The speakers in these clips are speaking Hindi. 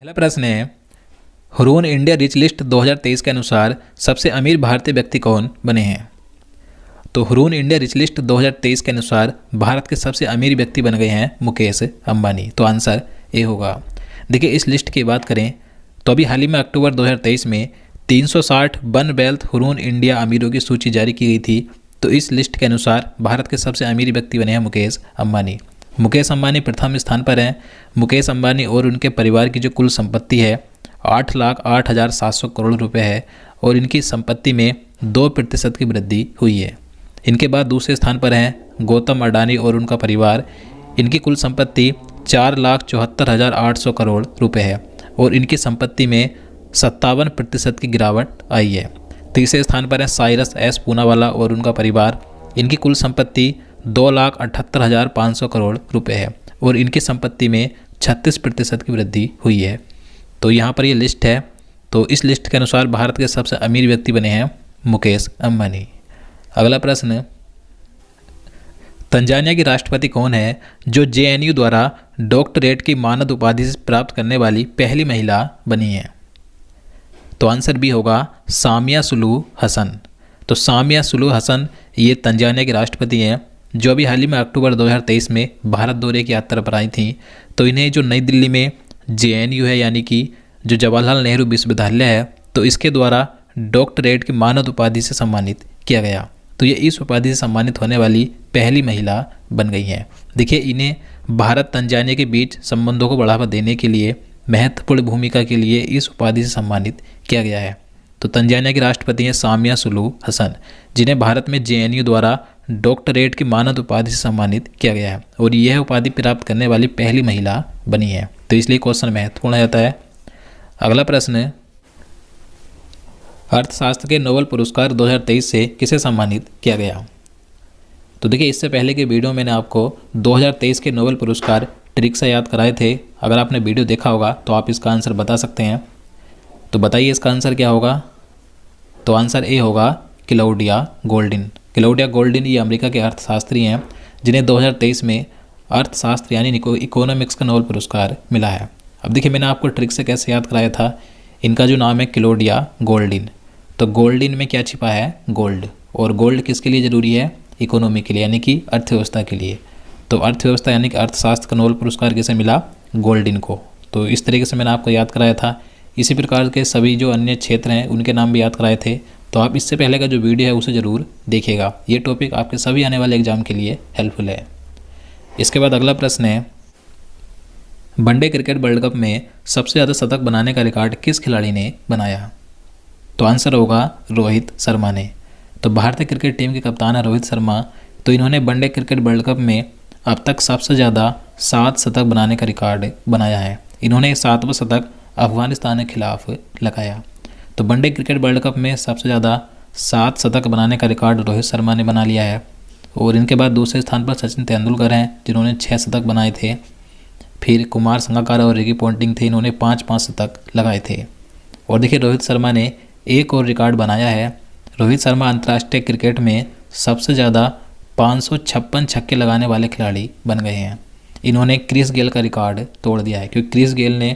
पहला प्रश्न है, हुरून इंडिया रिच लिस्ट 2023 के अनुसार सबसे अमीर भारतीय व्यक्ति कौन बने हैं। तो हुरून इंडिया रिच लिस्ट 2023 के अनुसार भारत के सबसे अमीर व्यक्ति बन गए हैं मुकेश अंबानी। तो आंसर ए होगा। देखिए, इस लिस्ट की बात करें तो अभी हाल ही में अक्टूबर 2023 में 360 वन वेल्थ हुरून इंडिया अमीरों की सूची जारी की गई थी। तो इस लिस्ट के अनुसार भारत के सबसे अमीर व्यक्ति बने हैं मुकेश अंबानी। मुकेश अंबानी प्रथम स्थान पर हैं। मुकेश अंबानी और उनके परिवार की जो कुल संपत्ति है 8,08,700 करोड़ रुपए है और इनकी संपत्ति में 2% की वृद्धि हुई है। इनके बाद दूसरे स्थान पर हैं गौतम अडानी और उनका परिवार। इनकी कुल संपत्ति 4,74,800 करोड़ रुपए है और इनकी संपत्ति में 57% की गिरावट आई है। तीसरे स्थान पर है साइरस एस पूनावाला और उनका परिवार। इनकी कुल संपत्ति 2,78,500 करोड़ रुपए है और इनकी संपत्ति में 36% की वृद्धि हुई है। तो यहाँ पर ये लिस्ट है। तो इस लिस्ट के अनुसार भारत के सबसे अमीर व्यक्ति बने हैं मुकेश अंबानी। अगला प्रश्न, तंजानिया की राष्ट्रपति कौन है जो जेएनयू द्वारा डॉक्टरेट की मानद उपाधि से प्राप्त करने वाली पहली महिला बनी है। तो आंसर बी होगा सामिया सुलूहु हसन। तो सामिया सुलूहु हसन ये तंजानिया की राष्ट्रपति हैं जो अभी हाल ही में अक्टूबर 2023 में भारत दौरे की यात्रा पर आई थी। तो इन्हें जो नई दिल्ली में जेएनयू है यानी कि जो जवाहरलाल नेहरू विश्वविद्यालय है तो इसके द्वारा डॉक्टरेट की मानद उपाधि से सम्मानित किया गया। तो ये इस उपाधि से सम्मानित होने वाली पहली महिला बन गई हैं। देखिए, इन्हें भारत तंजानिया के बीच संबंधों को बढ़ावा देने के लिए महत्वपूर्ण भूमिका के लिए इस उपाधि से सम्मानित किया गया है। तो तंजानिया की राष्ट्रपति हैं सामिया सुलूहु हसन जिन्हें भारत में जेएनयू द्वारा डॉक्टरेट की मानद उपाधि से सम्मानित किया गया है और यह उपाधि प्राप्त करने वाली पहली महिला बनी है। तो इसलिए क्वेश्चन महत्वपूर्ण रहता है। अगला प्रश्न, अर्थशास्त्र के नोबेल पुरस्कार 2023 से किसे सम्मानित किया गया। तो देखिए, इससे पहले के वीडियो में मैंने आपको 2023 के नोबेल पुरस्कार ट्रिक से याद कराए थे। अगर आपने वीडियो देखा होगा तो आप इसका आंसर बता सकते हैं। तो बताइए इसका आंसर क्या होगा। तो आंसर ए होगा क्लॉडिया गोल्डिन। क्लॉडिया गोल्डिन ये अमेरिका के अर्थशास्त्री हैं जिन्हें 2023 में अर्थशास्त्र यानी इकोनॉमिक्स का नोबेल पुरस्कार मिला है। अब देखिए, मैंने आपको ट्रिक से कैसे याद कराया था। इनका जो नाम है क्लॉडिया गोल्डिन। तो गोल्डिन में क्या छिपा है, गोल्ड। और गोल्ड किसके लिए ज़रूरी है, इकोनॉमी के लिए यानी कि अर्थव्यवस्था के लिए। तो अर्थव्यवस्था यानी कि अर्थशास्त्र का नोबेल पुरस्कार किसे मिला, गोल्डिन को। तो इस तरीके से मैंने आपको याद कराया था। इसी प्रकार के सभी जो अन्य क्षेत्र हैं उनके नाम भी याद कराए थे। तो आप इससे पहले का जो वीडियो है उसे ज़रूर देखिएगा। ये टॉपिक आपके सभी आने वाले एग्जाम के लिए हेल्पफुल है। इसके बाद अगला प्रश्न है, वनडे क्रिकेट वर्ल्ड कप में सबसे ज़्यादा शतक बनाने का रिकॉर्ड किस खिलाड़ी ने बनाया। तो आंसर होगा रोहित शर्मा ने। तो भारतीय क्रिकेट टीम के कप्तान है रोहित शर्मा। तो इन्होंने वनडे क्रिकेट वर्ल्ड कप में अब तक सबसे ज़्यादा 7 शतक बनाने का रिकॉर्ड बनाया है। इन्होंने 7वां शतक अफगानिस्तान के खिलाफ लगाया। तो वनडे क्रिकेट वर्ल्ड कप में सबसे ज़्यादा 7 शतक बनाने का रिकॉर्ड रोहित शर्मा ने बना लिया है और इनके बाद दूसरे स्थान पर सचिन तेंदुलकर हैं जिन्होंने 6 शतक बनाए थे। फिर कुमार संगकारा और रिकी पॉन्टिंग थे, इन्होंने 5-5 शतक लगाए थे। और देखिए, रोहित शर्मा ने एक और रिकॉर्ड बनाया है। रोहित शर्मा अंतर्राष्ट्रीय क्रिकेट में सबसे ज़्यादा 556 छक्के लगाने वाले खिलाड़ी बन गए हैं। इन्होंने क्रिस गेल का रिकॉर्ड तोड़ दिया है क्योंकि क्रिस गेल ने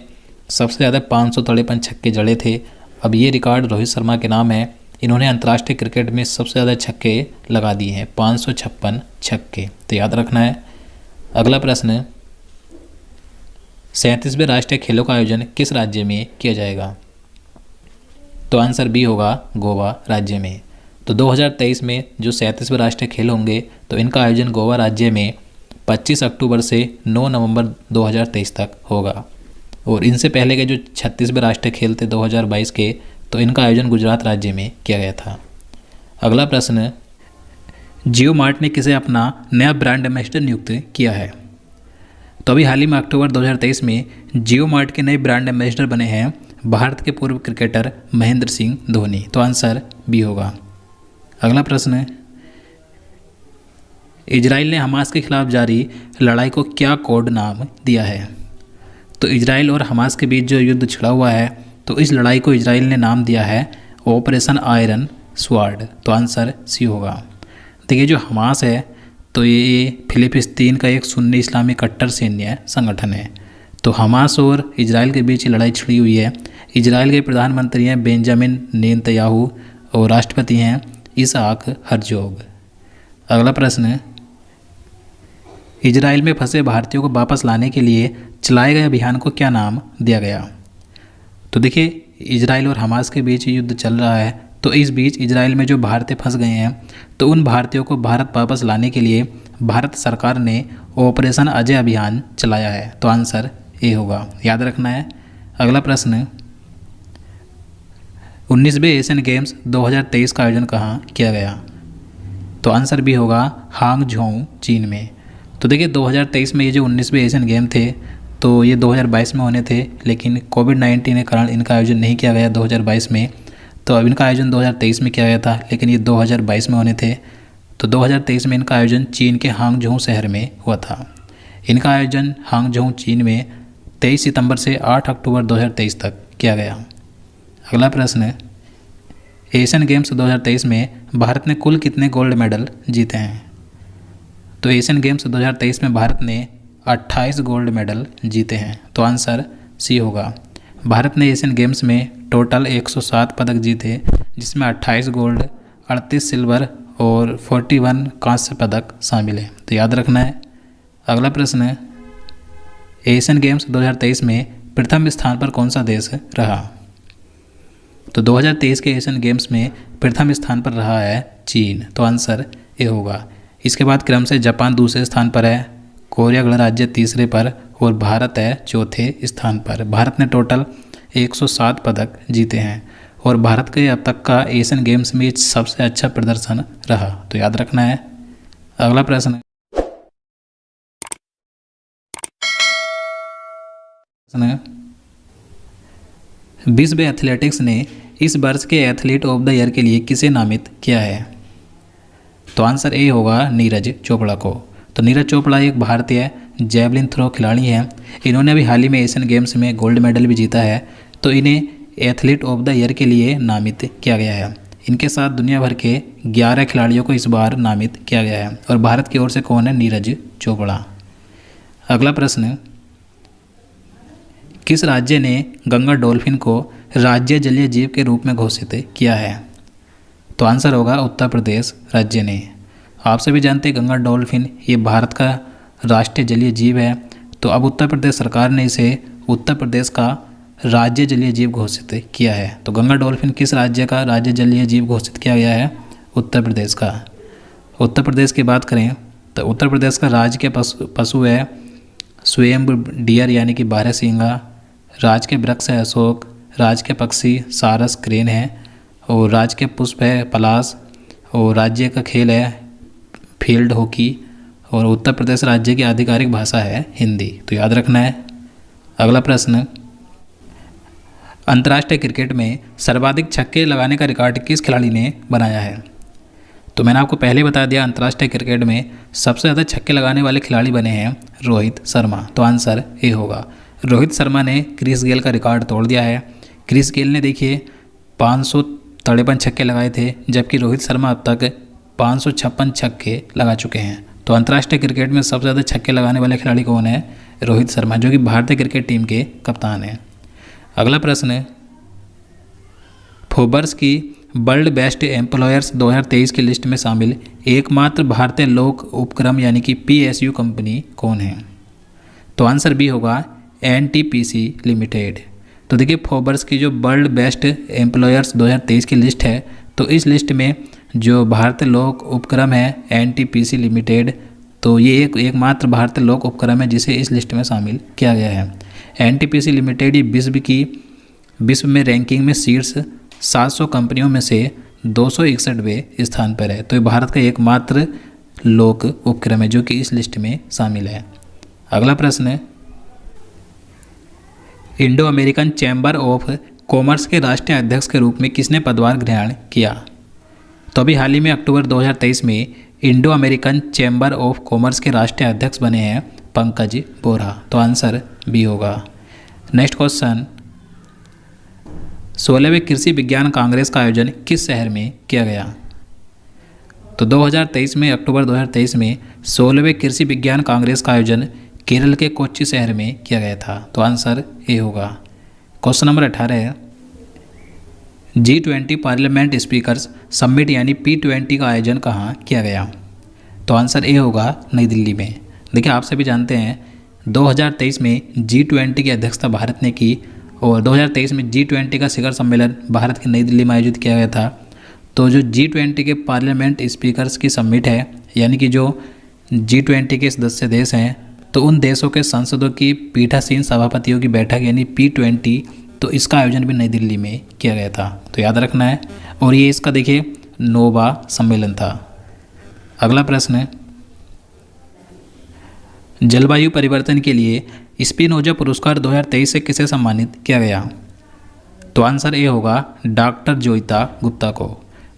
सबसे ज़्यादा 553 छक्के जड़े थे। अब ये रिकॉर्ड रोहित शर्मा के नाम है। इन्होंने अंतर्राष्ट्रीय क्रिकेट में सबसे ज़्यादा छक्के लगा दिए हैं, 556 छक्के। तो याद रखना है। अगला प्रश्न, 37वें राष्ट्रीय खेलों का आयोजन किस राज्य में किया जाएगा। तो आंसर बी होगा गोवा राज्य में। तो 2023 में जो 37वें राष्ट्रीय खेल होंगे तो इनका आयोजन गोवा राज्य में 25 अक्टूबर से 9 नवंबर 2023 तक होगा। और इनसे पहले के जो 36वें राष्ट्रीय खेल थे 2022 के तो इनका आयोजन गुजरात राज्य में किया गया था। अगला प्रश्न, जियो मार्ट ने किसे अपना नया ब्रांड एम्बेसडर नियुक्त किया है। तो अभी हाल ही में अक्टूबर 2023 में जियो मार्ट के नए ब्रांड एम्बेसडर बने हैं भारत के पूर्व क्रिकेटर महेंद्र सिंह धोनी। तो आंसर बी होगा। अगला प्रश्न, इजराइल ने हमास के खिलाफ जारी लड़ाई को क्या कोड नाम दिया है। तो इजराइल और हमास के बीच जो युद्ध छिड़ा हुआ है तो इस लड़ाई को इजराइल ने नाम दिया है ऑपरेशन आयरन स्वार्ड। तो आंसर सी होगा। देखिए, जो हमास है तो ये फिलिस्तीन का एक सुन्नी इस्लामी कट्टर सैन्य संगठन है। तो हमास और इजराइल के बीच लड़ाई छिड़ी हुई है। इजराइल के प्रधानमंत्री हैं बेंजामिन नेतन्याहू और राष्ट्रपति हैं इसहाक हर्जोग। अगला प्रश्न, इजराइल में फंसे भारतीयों को वापस लाने के लिए चलाए गए अभियान को क्या नाम दिया गया? तो देखिए, इजराइल और हमास के बीच युद्ध चल रहा है, तो इस बीच इजराइल में जो भारतीय फंस गए हैं तो उन भारतीयों को भारत वापस लाने के लिए भारत सरकार ने ऑपरेशन अजय अभियान चलाया है। तो आंसर ए होगा, याद रखना है। अगला प्रश्न, 19वें एशियन गेम्स 2023 का आयोजन कहाँ किया गया? तो आंसर भी होगा हांगझोउ, चीन में। तो देखिए, 2023 में ये जो 19वें एशियन गेम थे तो ये 2022 में होने थे, लेकिन कोविड-19 के कारण इनका आयोजन नहीं किया गया 2022 में। तो अब इनका आयोजन 2023 में किया गया था, लेकिन ये 2022 में होने थे। तो 2023 में इनका आयोजन चीन के हांगझोउ शहर में हुआ था। इनका आयोजन हांगझोउ, चीन में 23 सितंबर से 8 अक्टूबर 2023 तक किया गया। अगला प्रश्न, एशियन गेम्स 2023 में भारत ने कुल कितने गोल्ड मेडल जीते हैं? तो एशियन गेम्स 2023 में भारत ने 28 गोल्ड मेडल जीते हैं। तो आंसर सी होगा। भारत ने एशियन गेम्स में टोटल 107 पदक जीते, जिसमें 28 गोल्ड, 38 सिल्वर और 41 कांस्य पदक शामिल हैं। तो याद रखना है। अगला प्रश्न, एशियन गेम्स 2023 में प्रथम स्थान पर कौन सा देश रहा? तो 2023 के एशियन गेम्स में प्रथम स्थान पर रहा है चीन। तो आंसर ए होगा। इसके बाद क्रम से जापान दूसरे स्थान पर है, कोरिया गणराज्य तीसरे पर और भारत है चौथे स्थान पर। भारत ने टोटल 107 पदक जीते हैं और भारत के अब तक का एशियन गेम्स में सबसे अच्छा प्रदर्शन रहा। तो याद रखना है। अगला प्रश्न, 20वें एथलेटिक्स ने इस वर्ष के एथलीट ऑफ द ईयर के लिए किसे नामित किया है? तो आंसर ए होगा नीरज चोपड़ा को। तो नीरज चोपड़ा एक भारतीय जैवलिन थ्रो खिलाड़ी हैं। इन्होंने अभी हाल ही में एशियन गेम्स में गोल्ड मेडल भी जीता है, तो इन्हें एथलीट ऑफ द ईयर के लिए नामित किया गया है। इनके साथ दुनिया भर के 11 खिलाड़ियों को इस बार नामित किया गया है और भारत की ओर से कौन है? नीरज चोपड़ा। अगला प्रश्न, किस राज्य ने गंगा डॉल्फिन को राज्य जलीय जीव के रूप में घोषित किया है? तो आंसर होगा उत्तर प्रदेश राज्य ने। आप सभी जानते हैं गंगा डॉल्फिन ये भारत का राष्ट्रीय जलीय जीव है, तो अब उत्तर प्रदेश सरकार ने इसे उत्तर प्रदेश का राज्य जलीय जीव घोषित किया है। तो गंगा डॉल्फिन किस राज्य का राज्य जलीय जीव घोषित किया गया है? उत्तर प्रदेश का। उत्तर प्रदेश की बात करें तो उत्तर प्रदेश का राज्य के पशु है स्वयंभू डियर यानी कि बारहसिंगा, राज्य के वृक्ष है अशोक, राज्य के पक्षी सारस क्रेन है और राज्य के पुष्प है पलाश और राज्य का खेल है फील्ड हॉकी और उत्तर प्रदेश राज्य की आधिकारिक भाषा है हिंदी। तो याद रखना है। अगला प्रश्न, अंतर्राष्ट्रीय क्रिकेट में सर्वाधिक छक्के लगाने का रिकॉर्ड किस खिलाड़ी ने बनाया है? तो मैंने आपको पहले बता दिया अंतर्राष्ट्रीय क्रिकेट में सबसे ज़्यादा छक्के लगाने वाले खिलाड़ी बने हैं रोहित शर्मा। तो आंसर ए होगा। रोहित शर्मा ने क्रिस गेल का रिकॉर्ड तोड़ दिया है। क्रिस गेल ने देखिए 553 छक्के लगाए थे, जबकि रोहित शर्मा अब तक 556 छक्के लगा चुके हैं। तो अंतर्राष्ट्रीय क्रिकेट में सबसे ज़्यादा छक्के लगाने वाले खिलाड़ी कौन है? रोहित शर्मा, जो कि भारतीय क्रिकेट टीम के कप्तान हैं। अगला प्रश्न, फोर्ब्स की वर्ल्ड बेस्ट एम्प्लॉयर्स 2023 की लिस्ट में शामिल एकमात्र भारतीय लोक उपक्रम यानी कि PSU कंपनी कौन है? तो आंसर बी होगा NTPC लिमिटेड। तो देखिए फोर्ब्स की जो वर्ल्ड बेस्ट एम्प्लॉयर्स 2023 की लिस्ट है, तो इस लिस्ट में जो भारतीय लोक उपक्रम है NTPC लिमिटेड, तो ये एकमात्र भारतीय लोक उपक्रम है जिसे इस लिस्ट में शामिल किया गया है। NTPC लिमिटेड ये विश्व में रैंकिंग में शीर्ष 700 कंपनियों में से 261वें स्थान पर है। तो ये भारत का एकमात्र लोक उपक्रम है जो कि इस लिस्ट में शामिल है। अगला प्रश्न है, Indo American chamber of commerce के राष्ट्रीय अध्यक्ष के रूप में किसने पदभार ग्रहण किया? तो अभी हाल ही में अक्टूबर 2023 में Indo American chamber of commerce के राष्ट्रीय अध्यक्ष बने हैं पंकज बोरा। तो आंसर बी होगा। नेक्स्ट क्वेश्चन, 16वें कृषि विज्ञान कांग्रेस का आयोजन किस शहर में किया गया? तो 2023 में अक्टूबर 2023 में 16वें कृषि विज्ञान कांग्रेस का आयोजन केरल के कोच्चि शहर में किया गया था। तो आंसर ए होगा। क्वेश्चन नंबर 18 है, G20 पार्लियामेंट स्पीकर्स समिट यानी P20 का आयोजन कहाँ किया गया? तो आंसर ए होगा, नई दिल्ली में। देखिए आप सभी जानते हैं 2023 में G20 की अध्यक्षता भारत ने की और 2023 में G20 का शिखर सम्मेलन भारत की नई दिल्ली में आयोजित किया गया था। तो जो G20 के पार्लियामेंट स्पीकर्स की समिट है, यानी कि जो G20 के सदस्य देश हैं, तो उन देशों के संसदों की पीठासीन सभापतियों की बैठक यानी P20, तो इसका आयोजन भी नई दिल्ली में किया गया था। तो याद रखना है। और ये इसका देखिए 9वां सम्मेलन था। अगला प्रश्न है, जलवायु परिवर्तन के लिए स्पिनोजा पुरस्कार 2023 से किसे सम्मानित किया गया? तो आंसर ए होगा, डॉक्टर जोइता गुप्ता को।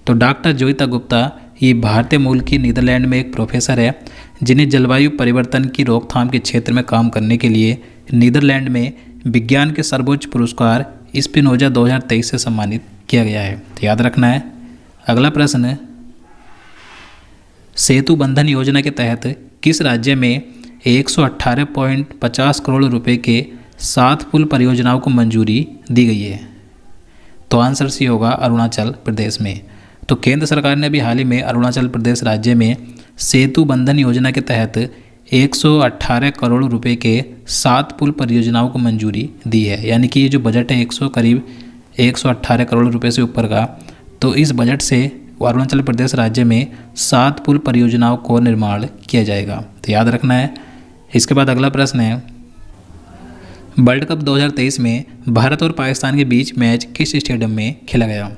तो डॉक्टर जोइता गुप्ता ये भारतीय मूल की नीदरलैंड में एक प्रोफेसर है जिन्हें जलवायु परिवर्तन की रोकथाम के क्षेत्र में काम करने के लिए नीदरलैंड में विज्ञान के सर्वोच्च पुरस्कार स्पिनोजा 2023 से सम्मानित किया गया है। तो याद रखना है। अगला प्रश्न है, सेतु बंधन योजना के तहत किस राज्य में 118.50 करोड़ रुपए के 7 पुल परियोजनाओं को मंजूरी दी गई है? तो आंसर सी होगा, अरुणाचल प्रदेश में। तो केंद्र सरकार ने अभी हाल ही में अरुणाचल प्रदेश राज्य में सेतु बंधन योजना के तहत 118 करोड़ रुपए के 7 पुल परियोजनाओं को मंजूरी दी है। यानी कि ये जो बजट है करीब 118 करोड़ रुपए से ऊपर का, तो इस बजट से अरुणाचल प्रदेश राज्य में 7 पुल परियोजनाओं को निर्माण किया जाएगा। तो याद रखना है। इसके बाद अगला प्रश्न है, वर्ल्ड कप 2023 में भारत और पाकिस्तान के बीच मैच किस स्टेडियम में खेला गया?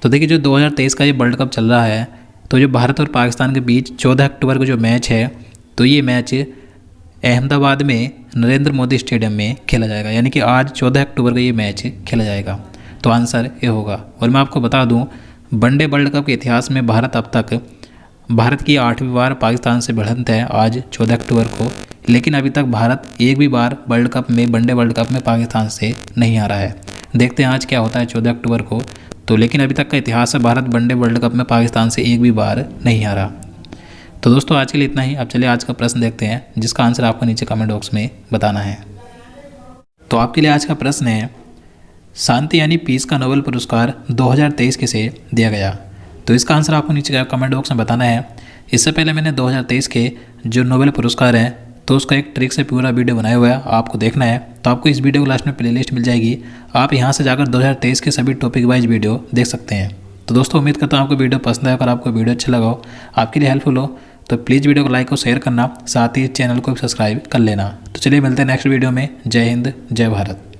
तो देखिए जो 2023 का ये वर्ल्ड कप चल रहा है, तो जो भारत और पाकिस्तान के बीच 14 अक्टूबर को जो मैच है, तो ये मैच अहमदाबाद में नरेंद्र मोदी स्टेडियम में खेला जाएगा। यानी कि आज 14 अक्टूबर को ये मैच खेला जाएगा। तो आंसर ये होगा। और मैं आपको बता दूं, वनडे वर्ल्ड कप के इतिहास में भारत की 8वीं बार पाकिस्तान से भिड़ंत है आज 14 अक्टूबर को, लेकिन अभी तक भारत एक भी बार वनडे वर्ल्ड कप में पाकिस्तान से नहीं हारा है। देखते हैं आज क्या होता है 14 अक्टूबर को। तो लेकिन अभी तक का इतिहास है, भारत वनडे वर्ल्ड कप में पाकिस्तान से एक भी बार नहीं हारा। तो दोस्तों आज के लिए इतना ही। अब चलिए आज का प्रश्न देखते हैं, जिसका आंसर आपको नीचे कमेंट बॉक्स में बताना है। तो आपके लिए आज का प्रश्न है, शांति यानी पीस का नोबेल पुरस्कार 2023 किसे दिया गया? तो इसका आंसर आपको नीचे कमेंट बॉक्स में बताना है। इससे पहले मैंने 2023 के जो नोबेल पुरस्कार हैं, तो उसका एक ट्रिक से पूरा वीडियो बनाया हुआ है, आपको देखना है। तो आपको इस वीडियो को लास्ट में प्लेलिस्ट मिल जाएगी, आप यहाँ से जाकर 2023 के सभी टॉपिक वाइज वीडियो देख सकते हैं। तो दोस्तों उम्मीद करता हूँ आपको वीडियो पसंद आए। अगर आपको वीडियो अच्छा लगा हो, आपके लिए हेल्पफुल हो, तो प्लीज़ वीडियो को लाइक और शेयर करना, साथ ही चैनल को सब्सक्राइब कर लेना। तो चलिए मिलते हैं नेक्स्ट वीडियो में। जय हिंद, जय भारत।